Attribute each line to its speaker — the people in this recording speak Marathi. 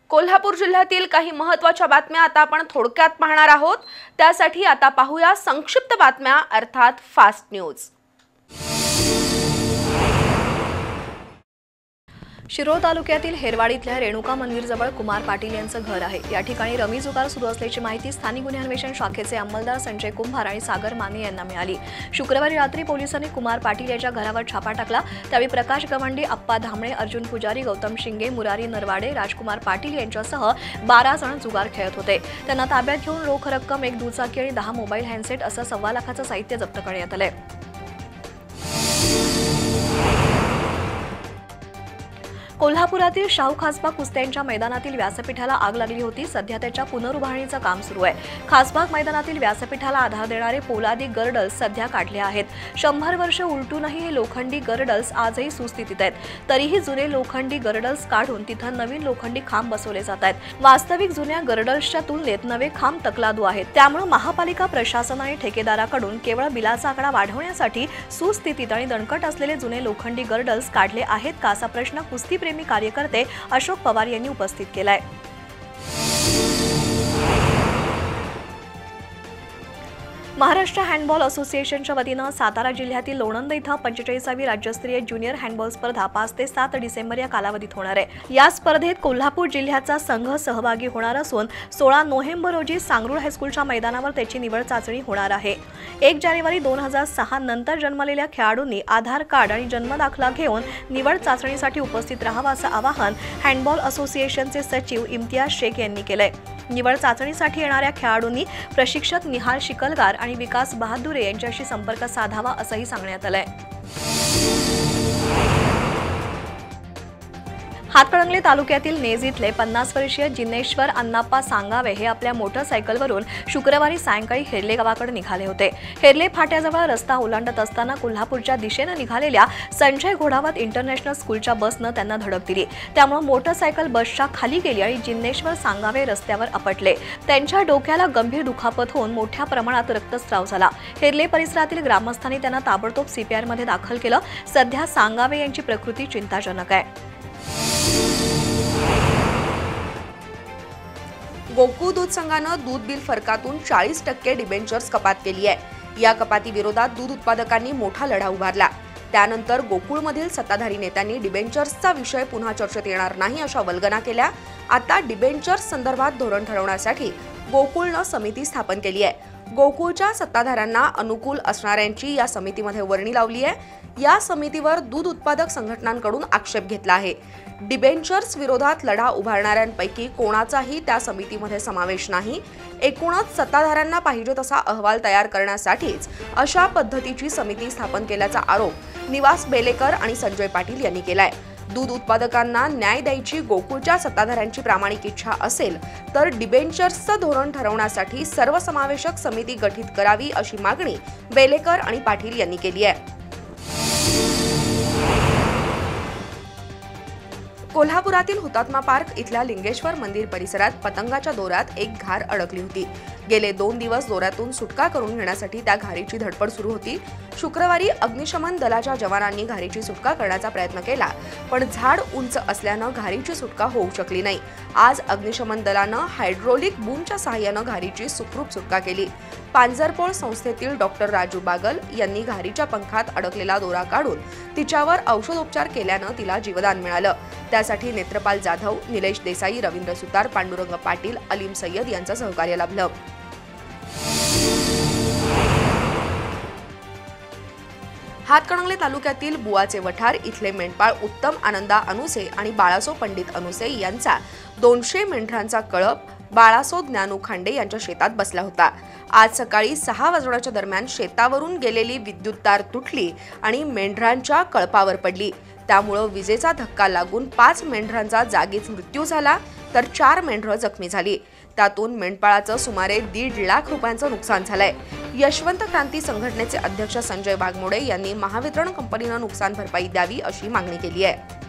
Speaker 1: कोल्हापूर जिल्ह्यातील काही महत्त्वाच्या बातम्या आता आपण थोडक्यात पाहणार आहोत। त्यासाठी आता पाहूया संक्षिप्त बातम्या अर्थात फास्ट न्यूज।
Speaker 2: शिरोळ तालुक्यातील हेरवाडीतल्या रेणुका मंदिरजवळ कुमार पाटील यांचं घर आहे। या ठिकाणी रमी जुगार सुरू असल्याची माहिती स्थानिक गुन्हे अन्वेषण शाखेचे अंमलदार संजय कुंभार आणि सागर माने यांना मिळाली। शुक्रवारी रात्री पोलिसांनी कुमार पाटील यांच्या घरावर छापा टाकला। त्यावेळी प्रकाश गवंडी, अप्पा धामणे, अर्जुन पुजारी, गौतम शिंगे, मुरारी नरवाडे, राजकुमार पाटील यांच्यासह 12 जण जुगार खेळत होते। त्यांना ताब्यात घेऊन रोख रक्कम, एक दुचाकी आणि 10 मोबाईल हँडसेट असं 1.25 लाखाचं साहित्य जप्त करण्यात आलंय। कोल्हापुरातील शाहू खासबाग कुस्त्यांच्या मैदानातील व्यासपीठाला आग लागली होती। सध्या त्याच्या पुनरुभारणीचं काम सुरू आहे। खासबाग मैदानातील व्यासपीठाला आधार देणारे पोलादी गर्डल्स सध्या काढले आहेत। 100 वर्ष उलटूनही हे लोखंडी गर्डल्स आजही सुस्थितीत आहेत। तरीही जुने लोखंडी गर्डल्स काढून तिथं नवीन लोखंडी खांब बसवले जात आहेत। वास्तविक जुन्या गर्डल्सच्या तुलनेत नवे खांब तकलादू आहेत। त्यामुळे महापालिका प्रशासन आणि ठेकेदाराकडून केवळ बिलाचा आकडा वाढवण्यासाठी सुस्थितीत आणि दणकट असलेले जुने लोखंडी गर्डल्स काढले आहेत का असा प्रश्न कुस्ती प्रेमी कार्यकर्ते अशोक पवार यांनी उपस्थित केलाय। महाराष्ट्र हँडबॉल असोसिएशनच्या वतीनं सातारा जिल्ह्यातील लोणंद इथं 45वी राज्यस्तरीय ज्युनियर हँडबॉल स्पर्धा 5 ते 7 डिसेंबर या कालावधीत होणार आहे। या स्पर्धेत कोल्हापूर जिल्ह्याचा संघ सहभागी होणार असून 16 नोव्हेंबर रोजी सांगरूळ हायस्कूलच्या मैदानावर त्याची निवड चाचणी होणार आहे। 1 जानेवारी 2006 नंतर जन्मलेल्या खेळाडूंनी आधार कार्ड आणि जन्म दाखला घेऊन निवड चाचणीसाठी उपस्थित राहावं असं आवाहन हँडबॉल असोसिएशनचे सचिव इम्तियाज शेख यांनी केलंय। निवड चाचणीसाठी येणाऱ्या खेळाडूंनी प्रशिक्षक निहाल शिकलगार आणि विकास बहादुरे यांच्याशी संपर्क साधावा असंही सांगण्यात आलंय। हातकणंगले तालुक्यातील नेज इथले 50 वर्षीय जिनेश्वर अण्णाप्पा सांगावे हे आपल्या मोटरसायकलवरून शुक्रवारी सायंकाळी हेरले गावाकडे निघाले होते। हेरले फाट्याजवळ रस्ता ओलांडत असताना कोल्हापूरच्या दिशेने निघालेल्या संजय घोडावत इंटरनॅशनल स्कूलच्या बसनं त्यांना धडक दिली। त्यामुळे मोटरसायकल बसच्या खाली गेली आणि जिनेश्वर सांगावे रस्त्यावर आपटले। त्यांच्या डोक्याला गंभीर दुखापत होऊन मोठ्या प्रमाणात रक्तस्राव झाला। हेरले परिसरातील ग्रामस्थांनी त्यांना ताबडतोब CPR मध्ये दाखल केलं। सध्या सांगावे यांची प्रकृती चिंताजनक आहे।
Speaker 1: गोकुळ दूध संघानं दूध बिल फरकातून 40% डिबेंचर्स कपात केली आहे। या कपाती विरोधात दूध उत्पादकांनी मोठा लढा उभारला। त्यानंतर गोकुळमधील सत्ताधारी नेत्यांनी डिबेंचर्सचा विषय पुन्हा चर्चेत येणार नाही अशा वल्गना केल्या। आता डिबेंचर्स संदर्भात धोरण ठरवण्यासाठी गोकुळनं समिती स्थापन केली आहे। गोकुळच्या सत्ताधाऱ्यांना अनुकूल असणाऱ्यांची या समितीमध्ये वर्णी लावली आहे। या समितीवर दूध उत्पादक संघटनांकडून आक्षेप घेतला आहे। डिबेंचर्स विरोधात लढा उभारणाऱ्यांपैकी कोणाचाही त्या समितीमध्ये समावेश नाही। एकूणच सत्ताधाऱ्यांना पाहिजे तसा अहवाल तयार करण्यासाठीच अशा पद्धतीची समिती स्थापन केल्याचा आरोप निवास बेलेकर आणि संजय पाटील यांनी केलाय। दूध उत्पादकांना न्याय द्यायची गोकुळच्या सत्ताधाऱ्यांची प्रामाणिक इच्छा असेल तर डिबेंचर्सचं धोरण ठरवण्यासाठी सर्वसमावेशक समिती गठीत करावी अशी मागणी बेलेकर आणि पाटील यांनी केली आहे। कोल्हापुरातील हुतात्मा पार्क इथल्या लिंगेश्वर मंदिर परिसरात पतंगाच्या दोऱ्यात एक घार अडकली होती। गेले 2 दिवस दोऱ्यातून सुटका करून घेण्यासाठी त्या घारीची धडपड सुरू होती। शुक्रवारी अग्निशमन दलाच्या जवानांनी घारीची सुटका करण्याचा प्रयत्न केला, पण झाड उंच असल्यानं घारीची सुटका होऊ शकली नाही। आज अग्निशमन दलानं हायड्रोलिक बूमच्या सहाय्यानं घारीची सुखरूप सुटका केली। पांजरपोळ संस्थेतील डॉक्टर राजू बागल यांनी घारीच्या पंखात अडकलेला दोरा काढून तिच्यावर औषधोपचार केल्यानं तिला जीवदान मिळालं। त्यासाठी नेत्रपाल जाधव, निलेश देसाई, रवींद्र सुतार, पांडुरंग पाटील, अलीम सय्यद यांचं सहकार्य लाभलं। हातकणंगले तालुक्यातील बुवाचे वठार इथले मेंढपाळ उत्तम आनंदा अनुसे आणि बाळासो पंडित अनुसे यांचा 200 मेंढरांचा कळप बाळासो ज्ञानू खांडे यांच्या शेतात बसला होता। आज सकाळी 6 वाजण्याच्या दरम्यान शेतावरून गेलेली विद्युत तार तुटली आणि मेंढरांच्या कळपावर पडली। त्यामुळे विजेचा धक्का लागून 5 मेंढरांचा जागीच मृत्यू झाला तर 4 मेंढरं जखमी झाली। त्यातून मेंढपाळाचं सुमारे 1.5 लाख रुपयांचं नुकसान झालंय। यशवंत क्रांती संघटनेचे अध्यक्ष संजय वाघमोडे यांनी महावितरण कंपनीनं नुकसान भरपाई द्यावी अशी मागणी केली आहे।